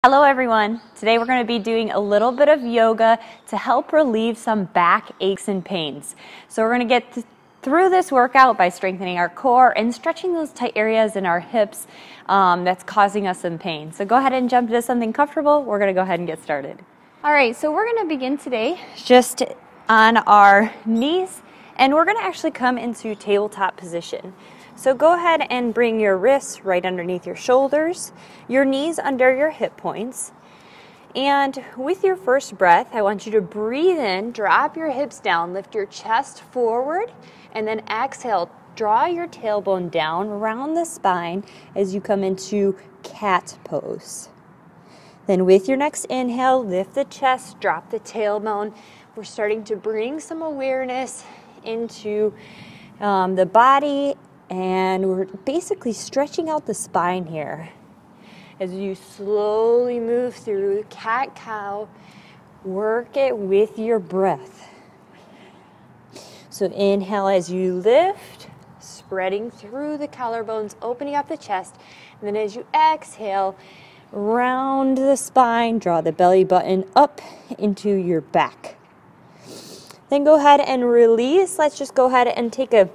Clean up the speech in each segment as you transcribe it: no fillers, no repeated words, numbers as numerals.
Hello everyone. Today we're going to be doing a little bit of yoga to help relieve some back aches and pains. So we're going to get through this workout by strengthening our core and stretching those tight areas in our hips that's causing us some pain. So go ahead and jump into something comfortable. We're going to go ahead and get started. Alright, so we're going to begin today just on our knees, and we're going to actually come into tabletop position. So go ahead and bring your wrists right underneath your shoulders, your knees under your hip points. And with your first breath, I want you to breathe in, drop your hips down, lift your chest forward, and then exhale, draw your tailbone down around the spine as you come into cat pose. Then with your next inhale, lift the chest, drop the tailbone. We're starting to bring some awareness into the body, and we're basically stretching out the spine here. As you slowly move through cat-cow, work it with your breath. So inhale as you lift, spreading through the collarbones, opening up the chest. And then as you exhale, round the spine, draw the belly button up into your back. Then go ahead and release. Let's just go ahead and take a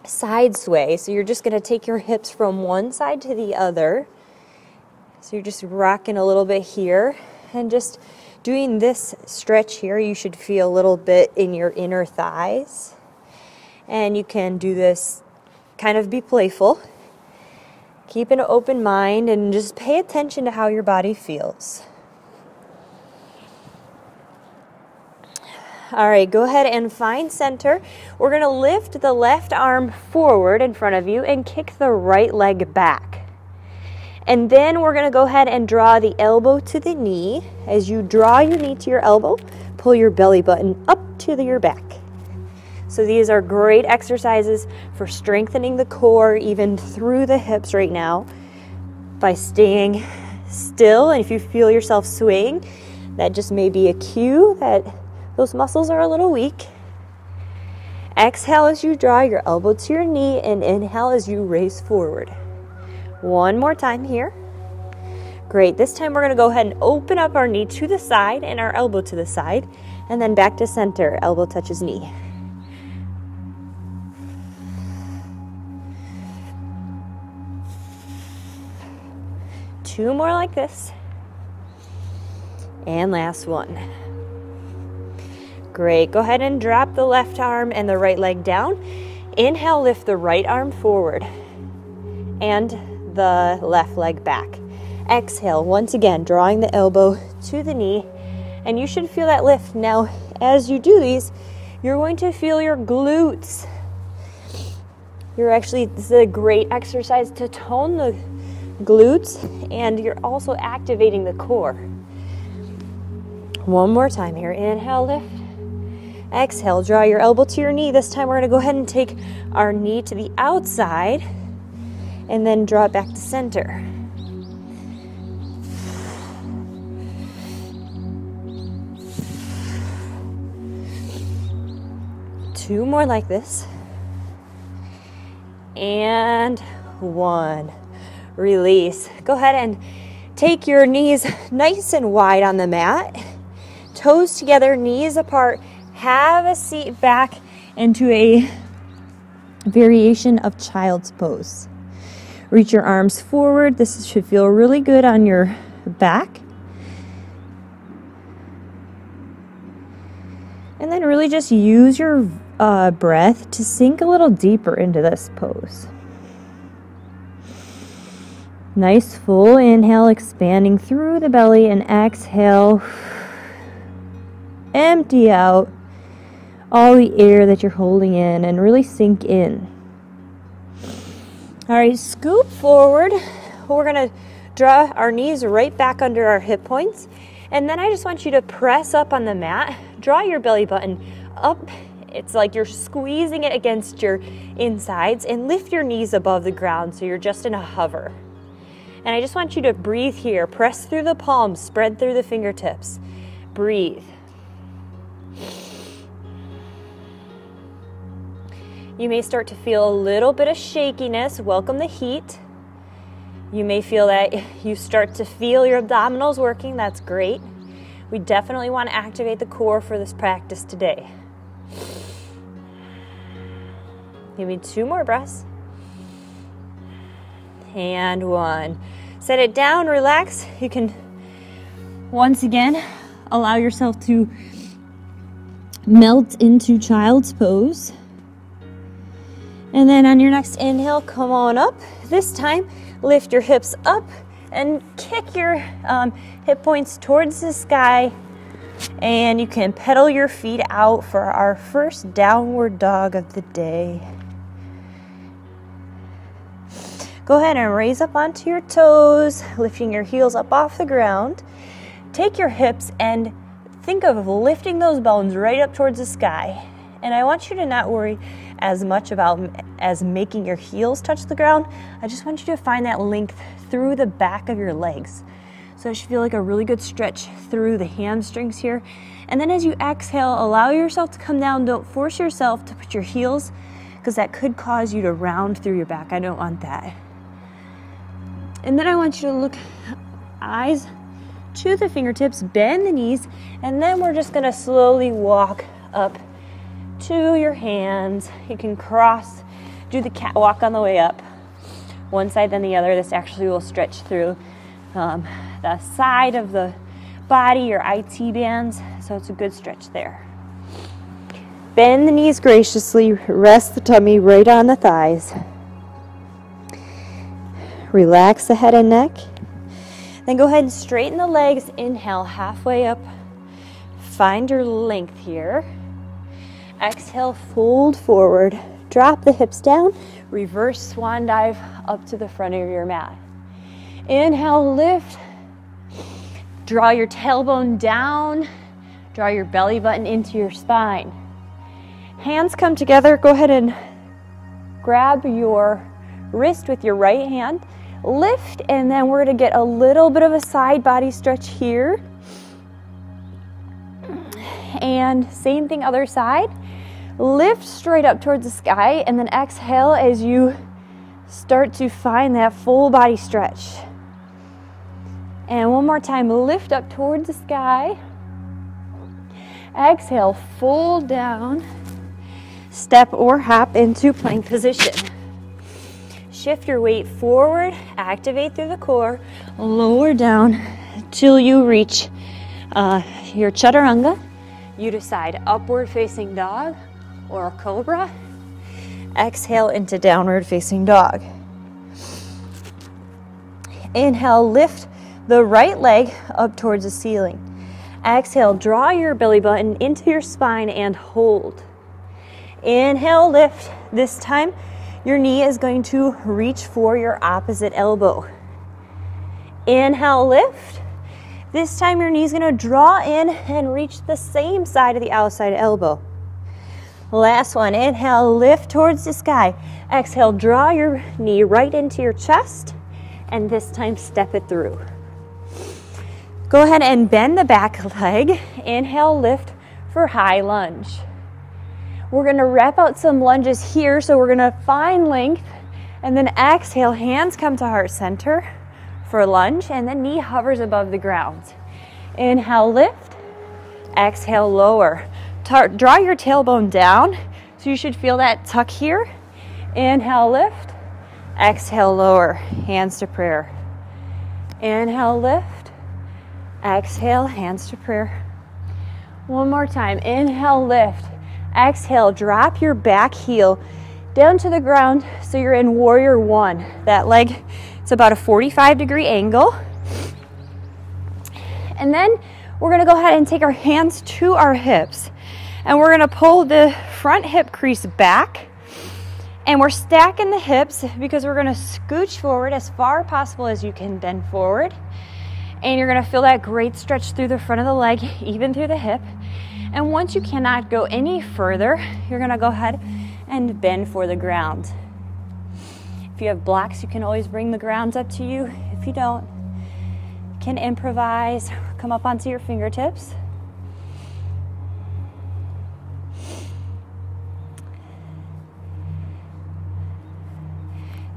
side sway. So you're just going to take your hips from one side to the other. So you're just rocking a little bit here and just doing this stretch here. You should feel a little bit in your inner thighs. And you can do this, kind of be playful. Keep an open mind and just pay attention to how your body feels. All right, go ahead and find center. We're going to lift the left arm forward in front of you and kick the right leg back. And then we're going to go ahead and draw the elbow to the knee. As you draw your knee to your elbow, pull your belly button up to your back. So these are great exercises for strengthening the core, even through the hips right now, by staying still. And if you feel yourself swaying, that just may be a cue that those muscles are a little weak. Exhale as you draw your elbow to your knee, and inhale as you raise forward. One more time here. Great. This time we're going to go ahead and open up our knee to the side and our elbow to the side, and then back to center. Elbow touches knee. Two more like this. And last one. Great. Go ahead and drop the left arm and the right leg down. Inhale, lift the right arm forward and the left leg back. Exhale, once again, drawing the elbow to the knee, and you should feel that lift. Now, as you do these, you're going to feel your glutes. This is a great exercise to tone the glutes, and you're also activating the core. One more time here. Inhale, lift. Exhale, draw your elbow to your knee. This time we're going to go ahead and take our knee to the outside and then draw it back to center. Two more like this. And one. Release. Go ahead and take your knees nice and wide on the mat. Toes together, knees apart. Have a seat back into a variation of child's pose. Reach your arms forward. This should feel really good on your back. And then really just use your breath to sink a little deeper into this pose. Nice full inhale, expanding through the belly, and exhale. Empty out all the air that you're holding in and really sink in. All right, scoop forward. We're going to draw our knees right back under our hip points. And then I just want you to press up on the mat. Draw your belly button up. It's like you're squeezing it against your insides, and lift your knees above the ground so you're just in a hover. And I just want you to breathe here. Press through the palms, spread through the fingertips. Breathe. You may start to feel a little bit of shakiness. Welcome the heat. You may feel that you start to feel your abdominals working. That's great. We definitely want to activate the core for this practice today. Give me 2 more breaths. And 1. Set it down, relax. You can, once again, allow yourself to melt into child's pose. And then on your next inhale, come on up. This time, lift your hips up and kick your hip points towards the sky. And you can pedal your feet out for our first downward dog of the day. Go ahead and raise up onto your toes, lifting your heels up off the ground. Take your hips and think of lifting those bones right up towards the sky. And I want you to not worry as much about as making your heels touch the ground. I just want you to find that length through the back of your legs. So it should feel like a really good stretch through the hamstrings here. And then as you exhale, allow yourself to come down. Don't force yourself to put your heels, because that could cause you to round through your back. I don't want that. And then I want you to look eyes to the fingertips, bend the knees, and then we're just gonna slowly walk up to your hands. You can cross, do the catwalk on the way up. One side then the other. This actually will stretch through the side of the body, your IT bands, so it's a good stretch there. Bend the knees graciously, rest the tummy right on the thighs. Relax the head and neck. Then go ahead and straighten the legs. Inhale, halfway up. Find your length here. Exhale, fold forward. Drop the hips down. Reverse swan dive up to the front of your mat. Inhale, lift. Draw your tailbone down. Draw your belly button into your spine. Hands come together. Go ahead and grab your wrist with your right hand. Lift, and then we're going to get a little bit of a side body stretch here. And same thing, other side. Lift straight up towards the sky, and then exhale as you start to find that full body stretch. And one more time, lift up towards the sky. Exhale, fold down. Step or hop into plank position. Shift your weight forward, activate through the core, lower down till you reach your chaturanga. You decide upward facing dog or cobra. Exhale into downward facing dog. Inhale, lift the right leg up towards the ceiling. Exhale, draw your belly button into your spine and hold. Inhale, lift. This time, your knee is going to reach for your opposite elbow. Inhale, lift. This time your knee is going to draw in and reach the same side of the outside elbow. Last one, inhale, lift towards the sky. Exhale, draw your knee right into your chest, and this time step it through. Go ahead and bend the back leg. Inhale, lift for high lunge. We're going to wrap out some lunges here, so we're going to find length, and then exhale, hands come to heart center for lunge, and then knee hovers above the ground. Inhale, lift. Exhale, lower. Draw your tailbone down, so you should feel that tuck here. Inhale, lift. Exhale, lower. Hands to prayer. Inhale, lift. Exhale, hands to prayer. One more time. Inhale, lift. Exhale, drop your back heel down to the ground so you're in warrior one. That leg, it's about a 45-degree angle. And then we're going to go ahead and take our hands to our hips. And we're going to pull the front hip crease back. And we're stacking the hips because we're going to scooch forward as far as possible as you can bend forward. And you're going to feel that great stretch through the front of the leg, even through the hip. And once you cannot go any further, you're going to go ahead and bend for the ground. If you have blocks, you can always bring the grounds up to you. If you don't, you can improvise, come up onto your fingertips.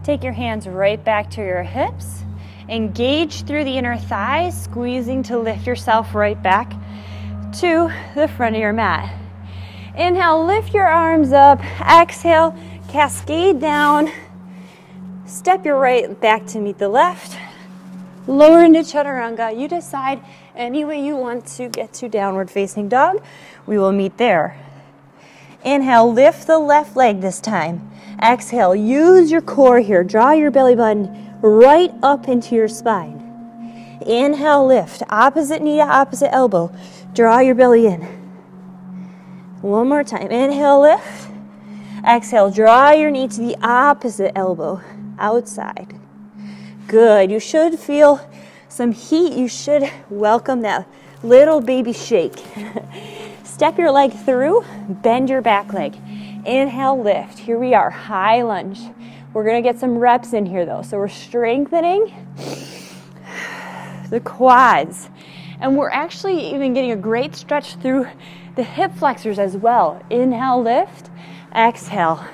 Take your hands right back to your hips. Engage through the inner thighs, squeezing to lift yourself right back to the front of your mat. Inhale, lift your arms up. Exhale, cascade down. Step your right back to meet the left. Lower into chaturanga. You decide any way you want to get to downward facing dog. We will meet there. Inhale, lift the left leg this time. Exhale, use your core here. Draw your belly button right up into your spine. Inhale, lift. Opposite knee to opposite elbow. Draw your belly in. One more time. Inhale, lift. Exhale, draw your knee to the opposite elbow. Outside. Good. You should feel some heat. You should welcome that little baby shake. Step your leg through. Bend your back leg. Inhale, lift. Here we are. High lunge. We're going to get some reps in here though. So we're strengthening the quads. And we're actually even getting a great stretch through the hip flexors as well. Inhale, lift. Exhale.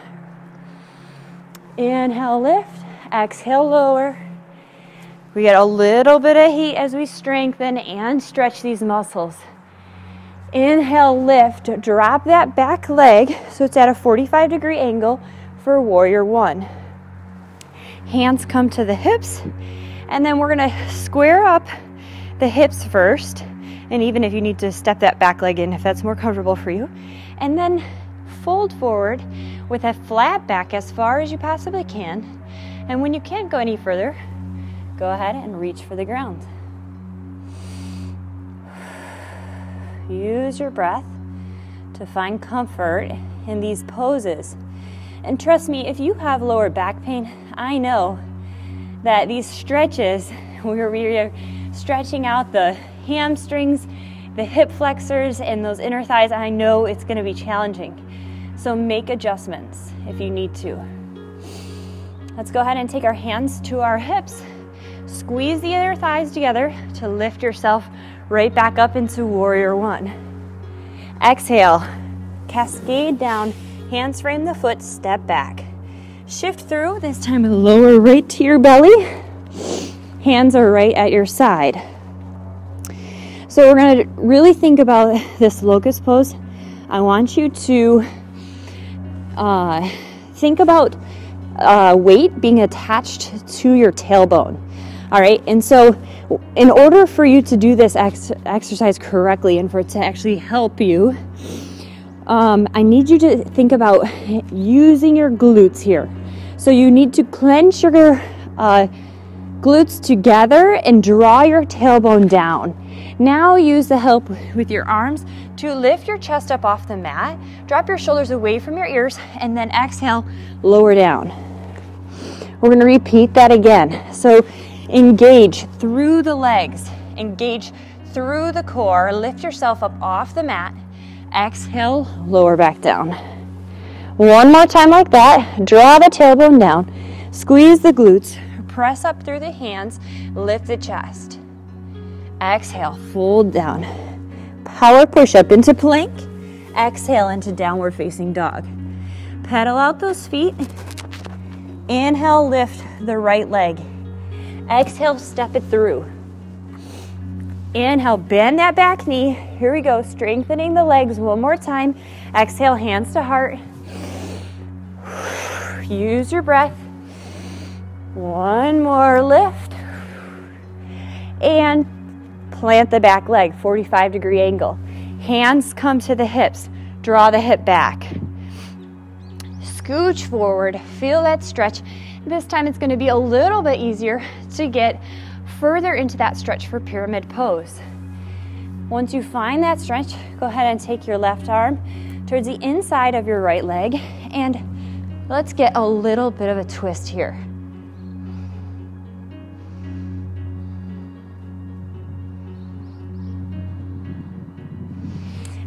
Inhale, lift. Exhale, lower. We get a little bit of heat as we strengthen and stretch these muscles. Inhale, lift. Drop that back leg so it's at a 45-degree angle for warrior one. Hands come to the hips, and then we're going to square up the hips first, and even if you need to step that back leg in if that's more comfortable for you, and then fold forward with a flat back as far as you possibly can. And when you can't go any further, go ahead and reach for the ground. Use your breath to find comfort in these poses. And trust me, if you have lower back pain, I know that these stretches, where we're stretching out the hamstrings, the hip flexors, and those inner thighs, I know it's going to be challenging. So make adjustments if you need to. Let's go ahead and take our hands to our hips. Squeeze the inner thighs together to lift yourself right back up into warrior one. Exhale, cascade down, hands frame the foot, step back. Shift through, this time lower right to your belly. Hands are right at your side. So we're going to really think about this locust pose. I want you to think about weight being attached to your tailbone. All right, and so in order for you to do this exercise correctly and for it to actually help you, I need you to think about using your glutes here. So you need to clench your glutes together and draw your tailbone down. Now use the help with your arms to lift your chest up off the mat, drop your shoulders away from your ears, and then exhale, lower down. We're going to repeat that again. So engage through the legs, engage through the core, lift yourself up off the mat, exhale, lower back down. One more time like that. Draw the tailbone down, squeeze the glutes, press up through the hands, lift the chest. Exhale, fold down. Power push up into plank, exhale into downward facing dog. Pedal out those feet. Inhale, lift the right leg. Exhale, step it through. Inhale, bend that back knee. Here we go, strengthening the legs one more time. Exhale, hands to heart. Use your breath. One more lift. And plant the back leg, 45-degree angle. Hands come to the hips. Draw the hip back. Scooch forward, feel that stretch. This time it's going to be a little bit easier to get further into that stretch for pyramid pose. Once you find that stretch, go ahead and take your left arm towards the inside of your right leg, and let's get a little bit of a twist here.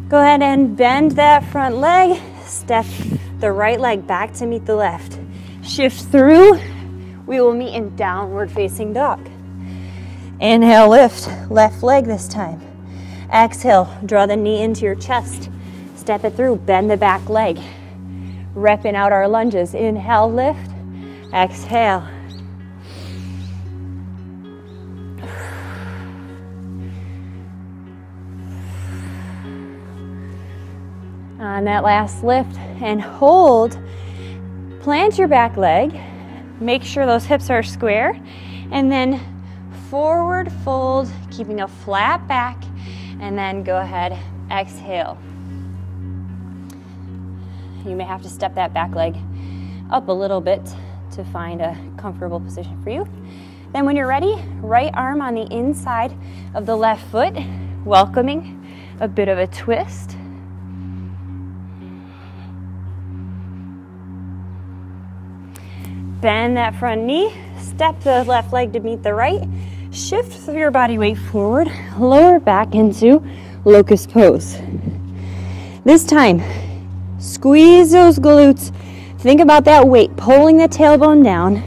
Go ahead and bend that front leg, step the right leg back to meet the left. Shift through, we will meet in downward facing dog. Inhale, lift, left leg this time. Exhale, draw the knee into your chest. Step it through, bend the back leg. Repping out our lunges. Inhale, lift. Exhale. On that last lift and hold, plant your back leg, make sure those hips are square, and then forward fold, keeping a flat back, and then go ahead, exhale. You may have to step that back leg up a little bit to find a comfortable position for you. Then when you're ready, right arm on the inside of the left foot, welcoming a bit of a twist. Bend that front knee, step the left leg to meet the right, shift your body weight forward, lower back into locust pose. This time, squeeze those glutes. Think about that weight, pulling the tailbone down.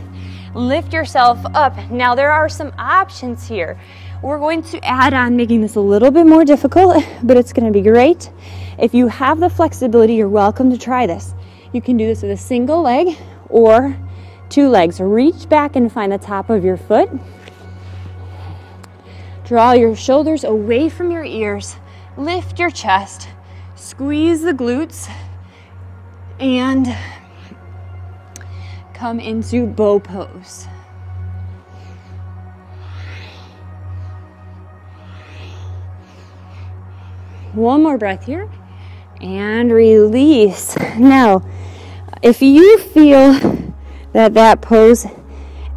Lift yourself up. Now there are some options here. We're going to add on making this a little bit more difficult, but it's going to be great. If you have the flexibility, you're welcome to try this. You can do this with a single leg or 2 legs. Reach back and find the top of your foot. Draw your shoulders away from your ears. Lift your chest. Squeeze the glutes. And come into bow pose. One more breath here. And release. Now, if you feel that pose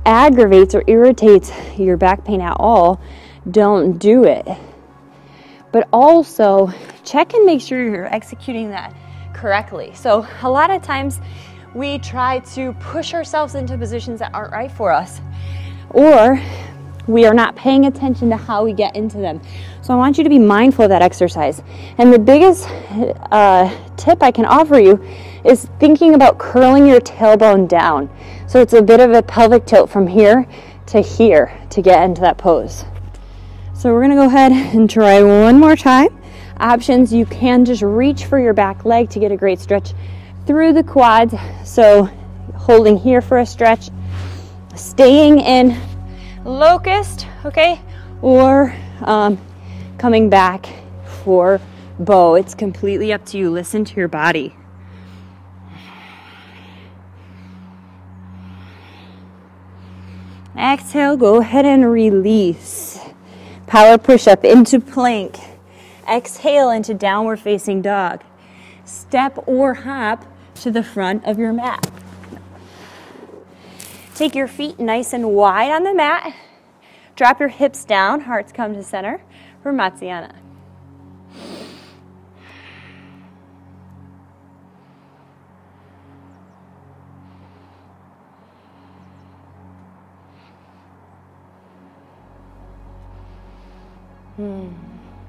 aggravates or irritates your back pain at all, don't do it. But also check and make sure you're executing that correctly. So a lot of times we try to push ourselves into positions that aren't right for us, or we are not paying attention to how we get into them. So I want you to be mindful of that exercise. And the biggest tip I can offer you is thinking about curling your tailbone down. So it's a bit of a pelvic tilt from here to get into that pose. So we're gonna go ahead and try one more time. Options, you can just reach for your back leg to get a great stretch through the quads. So holding here for a stretch, staying in locust, okay? Or coming back for bow. It's completely up to you. Listen to your body. Exhale, go ahead and release. Power push-up into plank. Exhale into downward facing dog. Step or hop to the front of your mat. Take your feet nice and wide on the mat. Drop your hips down, hearts come to center for Matsyana.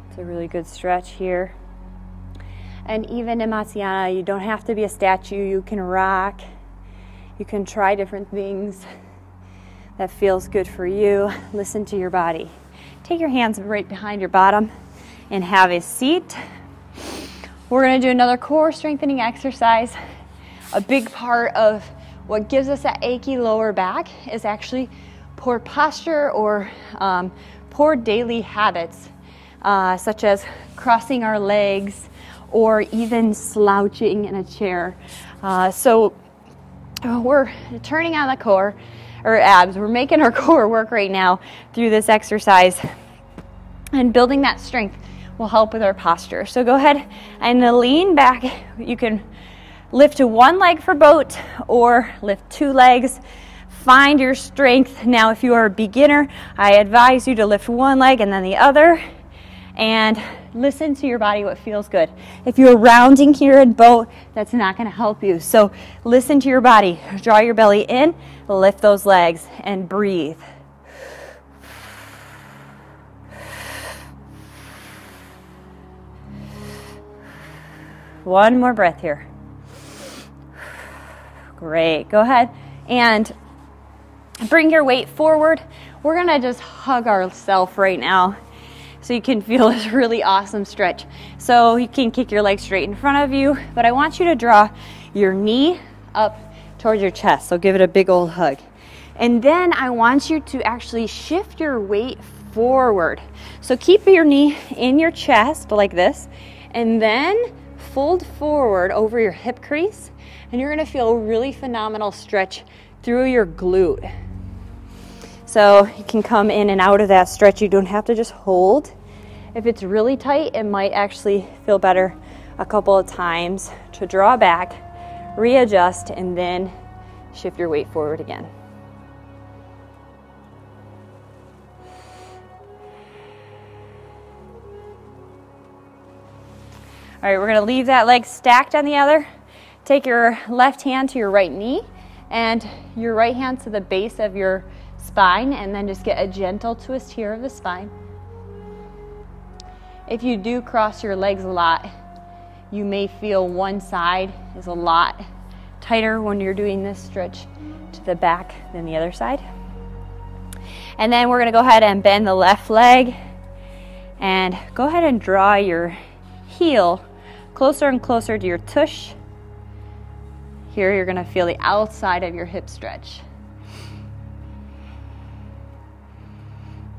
It's a really good stretch here. And even in Matsyana, you don't have to be a statue. You can rock. You can try different things that feels good for you. Listen to your body. Take your hands right behind your bottom and have a seat. We're going to do another core strengthening exercise. A big part of what gives us that achy lower back is actually poor posture or poor daily habits, such as crossing our legs or even slouching in a chair. So we're turning on the core, or abs. We're making our core work right now through this exercise, and building that strength will help with our posture. So go ahead and lean back. You can lift to one leg for boat or lift 2 legs. Find your strength. Now, if you are a beginner, I advise you to lift one leg and then the other, and listen to your body, what feels good. If you're rounding here in boat, that's not going to help you. So listen to your body. Draw your belly in, lift those legs, and breathe. One more breath here. Great. Go ahead and bring your weight forward. We're going to just hug ourselves right now so you can feel this really awesome stretch. So you can kick your legs straight in front of you, but I want you to draw your knee up towards your chest. So give it a big old hug. And then I want you to actually shift your weight forward. So keep your knee in your chest like this, and then fold forward over your hip crease, and you're gonna feel a really phenomenal stretch through your glute. So you can come in and out of that stretch. You don't have to just hold. If it's really tight, it might actually feel better a couple of times to draw back, readjust, and then shift your weight forward again. All right, we're gonna leave that leg stacked on the other. Take your left hand to your right knee and your right hand to the base of your spine, and then just get a gentle twist here of the spine. If you do cross your legs a lot, you may feel one side is a lot tighter when you're doing this stretch to the back than the other side. And then we're gonna go ahead and bend the left leg and go ahead and draw your heel closer and closer to your tush. Here you're gonna feel the outside of your hip stretch.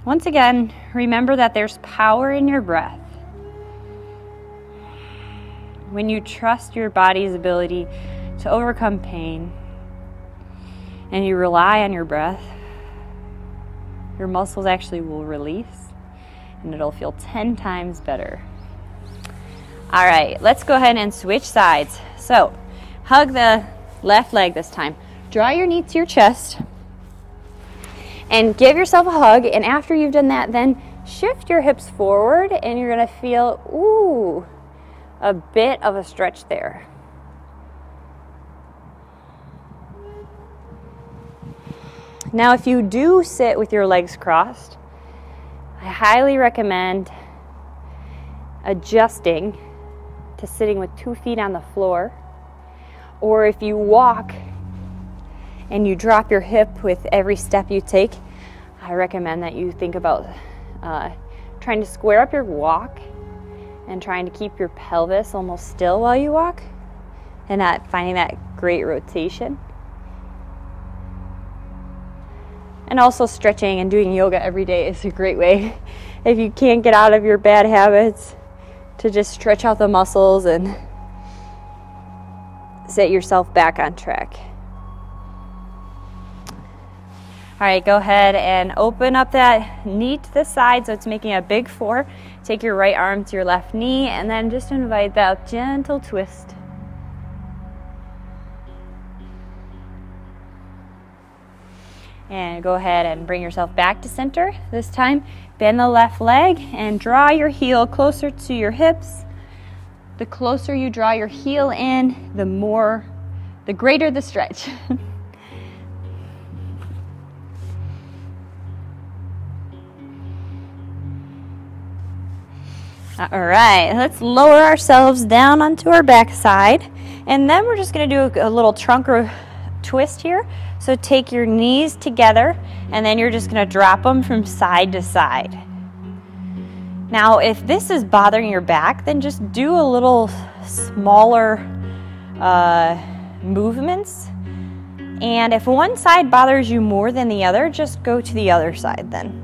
Once again, remember that there's power in your breath. When you trust your body's ability to overcome pain and you rely on your breath, your muscles actually will release and it'll feel 10 times better. All right, let's go ahead and switch sides. So, hug the left leg this time. Draw your knee to your chest and give yourself a hug. And after you've done that, then shift your hips forward and you're gonna feel, ooh, a bit of a stretch there. Now, if you do sit with your legs crossed, I highly recommend adjusting to sitting with 2 feet on the floor. Or if you walk and you drop your hip with every step you take, I recommend that you think about trying to square up your walk and trying to keep your pelvis almost still while you walk and not finding that great rotation. And also stretching and doing yoga every day is a great way, if you can't get out of your bad habits, to just stretch out the muscles and set yourself back on track. All right, go ahead and open up that knee to the side so it's making a big 4. Take your right arm to your left knee and then just invite that gentle twist. And go ahead and bring yourself back to center. This time, bend the left leg and draw your heel closer to your hips. The closer you draw your heel in, the greater the stretch. All right, let's lower ourselves down onto our back side. And then we're just gonna do a little trunk twist here. So take your knees together and then you're just gonna drop them from side to side. Now, if this is bothering your back, then just do a little smaller movements. And if one side bothers you more than the other, just go to the other side then.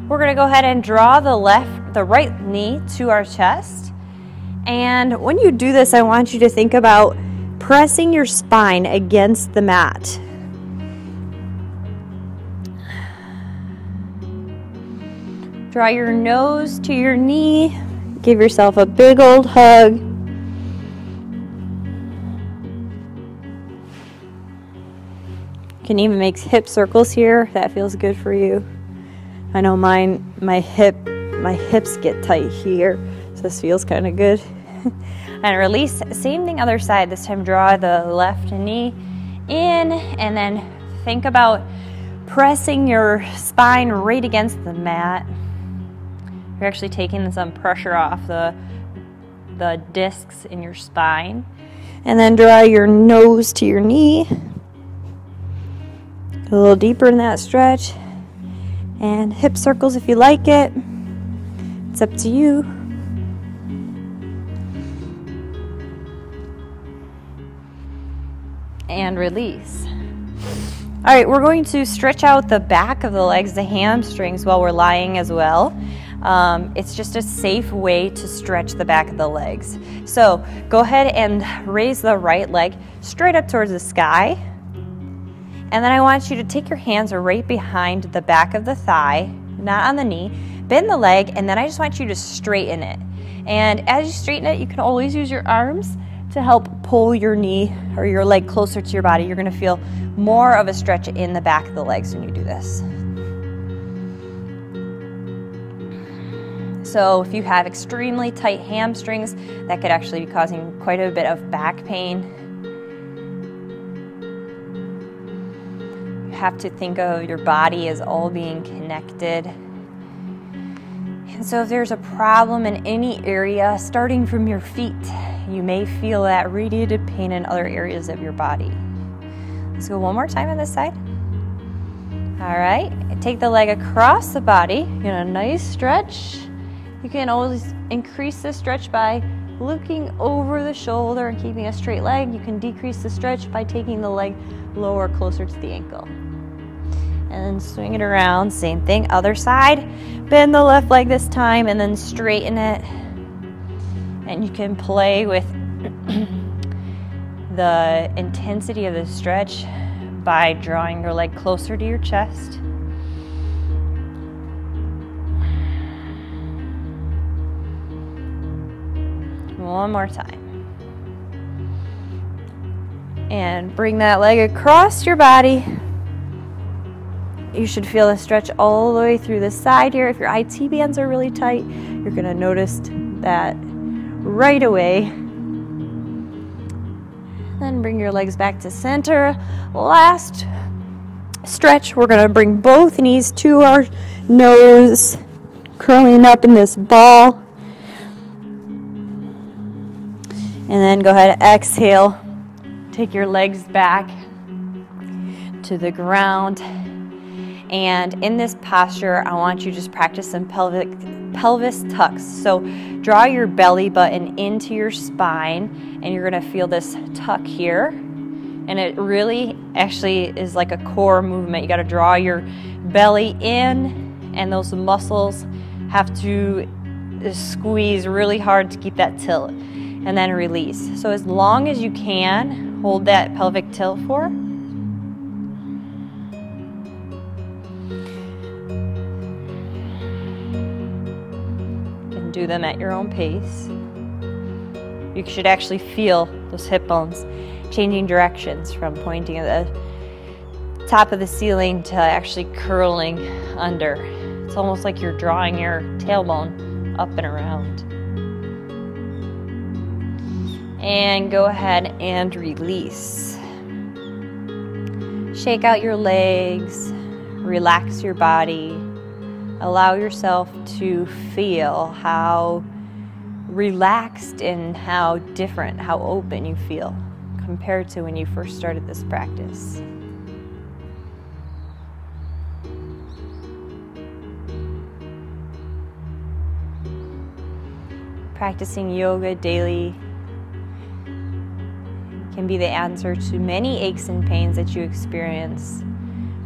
We're gonna go ahead and draw the right knee to our chest. And when you do this, I want you to think about pressing your spine against the mat. Draw your nose to your knee. Give yourself a big old hug. You can even make hip circles here if that feels good for you. I know my hips get tight here, so this feels kind of good. And release, same thing other side. This time draw the left knee in and then think about pressing your spine right against the mat. You're actually taking some pressure off the discs in your spine. And then draw your nose to your knee. A little deeper in that stretch. And hip circles if you like it. It's up to you. And release. All right, we're going to stretch out the back of the legs, the hamstrings, while we're lying as well. It's just a safe way to stretch the back of the legs. So go ahead and raise the right leg straight up towards the sky. And then I want you to take your hands right behind the back of the thigh, not on the knee. Bend the leg, and then I just want you to straighten it. And as you straighten it, you can always use your arms to help pull your knee or your leg closer to your body. You're going to feel more of a stretch in the back of the legs when you do this. So if you have extremely tight hamstrings, that could actually be causing quite a bit of back pain. You have to think of your body as all being connected. And so if there's a problem in any area, starting from your feet, you may feel that radiated pain in other areas of your body. Let's go one more time on this side. All right, take the leg across the body, get a nice stretch. You can always increase the stretch by looking over the shoulder and keeping a straight leg. You can decrease the stretch by taking the leg lower, closer to the ankle. And then swing it around, same thing, other side. Bend the left leg this time and then straighten it. And you can play with the intensity of the stretch by drawing your leg closer to your chest. One more time. And bring that leg across your body. You should feel the stretch all the way through the side here. If your IT bands are really tight, you're going to notice that right away. Then bring your legs back to center. Last stretch, we're going to bring both knees to our nose, curling up in this ball. And then go ahead and exhale. Take your legs back to the ground. And in this posture, I want you to just practice some pelvis tucks. So draw your belly button into your spine, and you're going to feel this tuck here. And it really actually is like a core movement. You got to draw your belly in, and those muscles have to squeeze really hard to keep that tilt. And then release. So as long as you can, hold that pelvic tilt for. Do them at your own pace. You should actually feel those hip bones changing directions from pointing at the top of the ceiling to actually curling under. It's almost like you're drawing your tailbone up and around. And go ahead and release. Shake out your legs, relax your body. Allow yourself to feel how relaxed and how different, how open you feel compared to when you first started this practice. Practicing yoga daily can be the answer to many aches and pains that you experience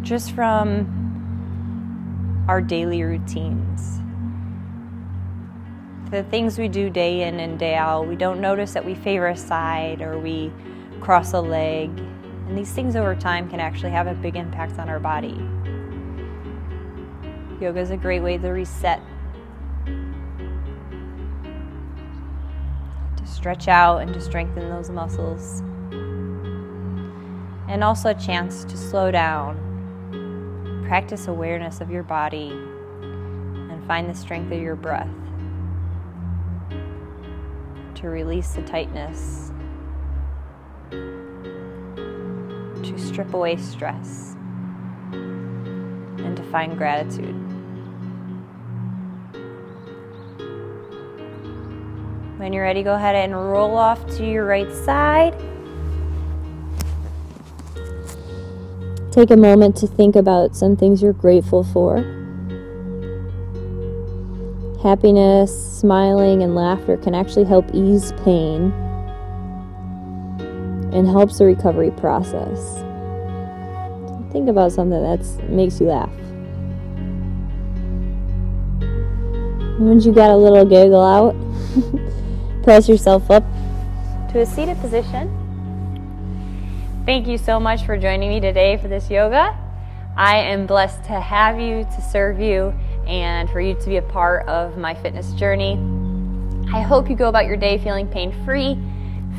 just from our daily routines. The things we do day in and day out, we don't notice that we favor a side or we cross a leg. And these things over time can actually have a big impact on our body. Yoga is a great way to reset, to stretch out and to strengthen those muscles. And also a chance to slow down. Practice awareness of your body and find the strength of your breath to release the tightness, to strip away stress, and to find gratitude. When you're ready, go ahead and roll off to your right side. Take a moment to think about some things you're grateful for. Happiness, smiling, and laughter can actually help ease pain and helps the recovery process. Think about something that makes you laugh. Once you got a little giggle out, press yourself up to a seated position. Thank you so much for joining me today for this yoga. I am blessed to have you, to serve you, and for you to be a part of my fitness journey. I hope you go about your day feeling pain-free.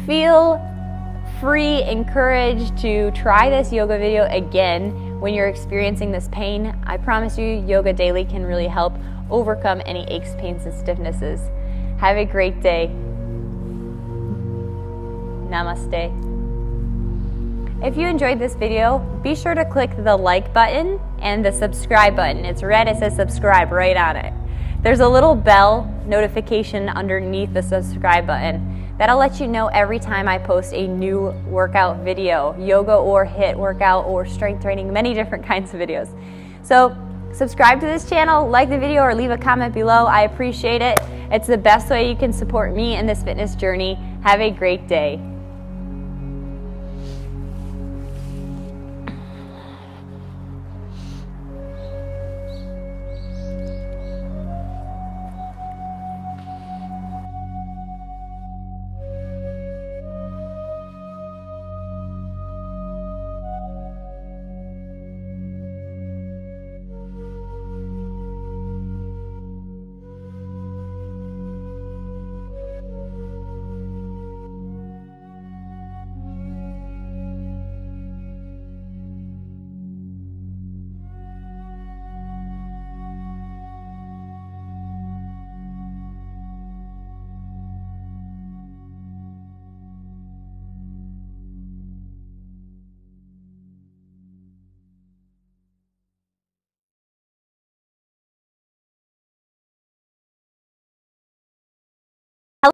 Feel free, encouraged to try this yoga video again when you're experiencing this pain. I promise you, Yoga Daily can really help overcome any aches, pains, and stiffnesses. Have a great day. Namaste. If you enjoyed this video, be sure to click the like button and the subscribe button. It's red, it says subscribe right on it. There's a little bell notification underneath the subscribe button. That'll let you know every time I post a new workout video, yoga or HIIT workout or strength training, many different kinds of videos. So subscribe to this channel, like the video, or leave a comment below. I appreciate it. It's the best way you can support me in this fitness journey. Have a great day.